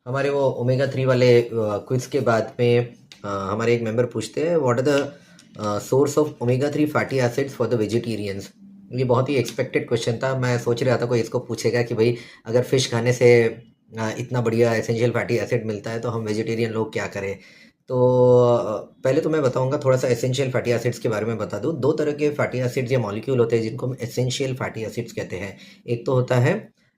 हमारे वो ओमेगा 3 वाले क्विज के बाद में हमारे एक मेंबर पूछते हैं what are the source of omega 3 fatty acids for the vegetarians. ये बहुत ही एक्सपेक्टेड क्वेश्चन था। मैं सोच रहा था कोई इसको पूछेगा कि भाई अगर फिश खाने से इतना बढ़िया एसेंशियल फैटी एसिड मिलता है तो हम वेजिटेरियन लोग क्या करें। तो पहले तो मैं बताऊंगा थोड़ा सा एसेंशियल फैटी एसिड्स के बारे में बता दूं। दो तरह के फैटी एसिड्स या मॉलिक्यूल होते हैं जिनको हम एसेंशियल फैटी एसिड्स कहते हैं। एक तो होता है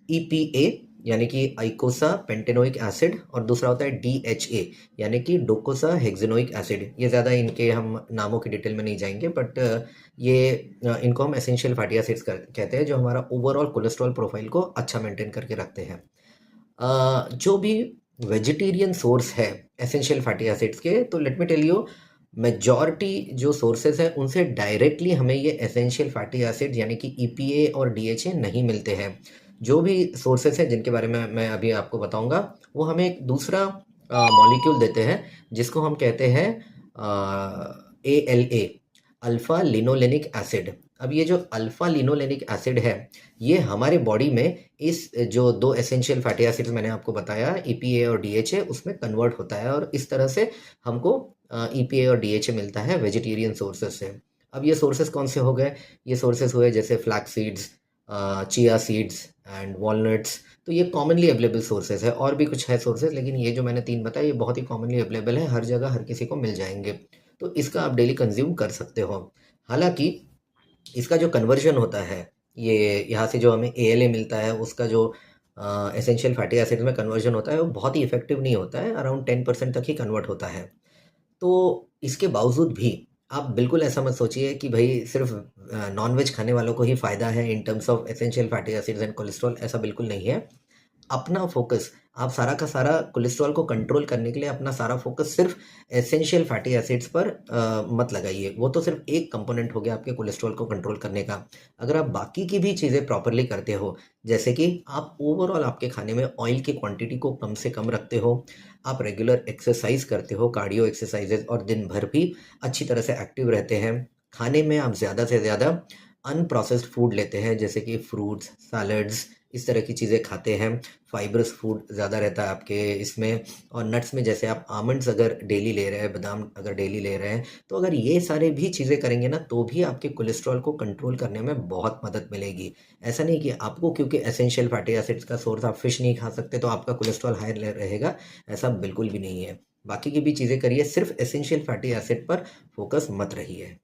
ईपीए यानी कि आइकोसा पेंटेनोइक एसिड, और दूसरा होता है डीएचए यानी कि डोकोसा हेक्सेनोइक एसिड। ये ज़्यादा इनके हम नामों की डिटेल में नहीं जाएंगे, बट ये इनको हम एसेंशियल फैटी एसिड्स कहते हैं जो हमारा ओवरऑल कोलेस्ट्रॉल प्रोफाइल को अच्छा मेंटेन करके रखते हैं। जो भी वेजिटेरियन सोर्स है एसेंशियल फैटी एसिड्स के, तो let me tell you majority जो सोर्सेज हैं उनसे डायरेक्टली हमें ये एसेंशियल फैटी एसिड यानी कि ईपीए और डीएचए नहीं मिलते हैं। जो भी सोर्सेज हैं जिनके बारे में मैं अभी आपको बताऊंगा वो हमें एक दूसरा मॉलिक्यूल देते हैं जिसको हम कहते हैं ALA, अल्फा लिनोलेनिक एसिड। अब ये जो अल्फा लिनोलेनिक एसिड है ये हमारे बॉडी में इस जो दो एसेंशियल फैटी एसिड्स मैंने आपको बताया ईपीए और डीएचए उसमें कन्वर्ट होता है, और इस तरह से हमको ईपीए और डीएचए मिलता है वेजिटेरियन सोर्सेज से। अब ये सोर्सेज कौन से हो गए? ये सोर्सेज हुए जैसे flax seeds, chia seeds and walnuts. तो ये कॉमनली अवेलेबल सोर्सेज है। और भी कुछ है सोर्सेज, लेकिन ये जो मैंने तीन बताया ये बहुत ही कॉमनली अवेलेबल है, हर जगह हर किसी को मिल जाएंगे। तो इसका आप डेली कंज्यूम कर सकते हो। हालांकि इसका जो कन्वर्जन होता है, ये यहाँ से जो हमें ALA मिलता है उसका जो एसेंशियल फैटी एसिड में कन्वर्जन होता है वो बहुत ही इफेक्टिव नहीं होता है, अराउंड 10% तक ही कन्वर्ट होता है। तो इसके बावजूद भी आप बिल्कुल ऐसा मत सोचिए कि भाई सिर्फ नॉनवेज खाने वालों को ही फ़ायदा है in terms of essential fatty acids and cholesterol. ऐसा बिल्कुल नहीं है। अपना फोकस, आप सारा का सारा कोलेस्ट्रॉल को कंट्रोल करने के लिए अपना सारा फोकस सिर्फ एसेंशियल फैटी एसिड्स पर मत लगाइए। वो तो सिर्फ एक कंपोनेंट हो गया आपके कोलेस्ट्रॉल को कंट्रोल करने का। अगर आप बाकी की भी चीज़ें प्रॉपरली करते हो, जैसे कि आप ओवरऑल आपके खाने में ऑयल की क्वांटिटी को कम से कम रखते हो, आप रेगुलर एक्सरसाइज करते हो, कार्डियो एक्सरसाइजेज, और दिन भर भी अच्छी तरह से एक्टिव रहते हैं, खाने में आप ज़्यादा से ज़्यादा अनप्रोसेस्ड फूड लेते हैं जैसे कि फ्रूट्स, सैलड्स, इस तरह की चीज़ें खाते हैं, फाइब्रस फूड ज़्यादा रहता है आपके इसमें, और नट्स में जैसे आप आमंड्स अगर डेली ले रहे हैं, बादाम अगर डेली ले रहे हैं, तो अगर ये सारे भी चीज़ें करेंगे ना तो भी आपके कोलेस्ट्रॉल को कंट्रोल करने में बहुत मदद मिलेगी। ऐसा नहीं कि आपको क्योंकि एसेंशियल फैटी एसिड्स का सोर्स आप फिश नहीं खा सकते तो आपका कोलेस्ट्रॉल हाई रहेगा, ऐसा बिल्कुल भी नहीं है। बाकी की भी चीज़ें करिए, सिर्फ एसेंशियल फैटी एसिड पर फोकस मत रहिए।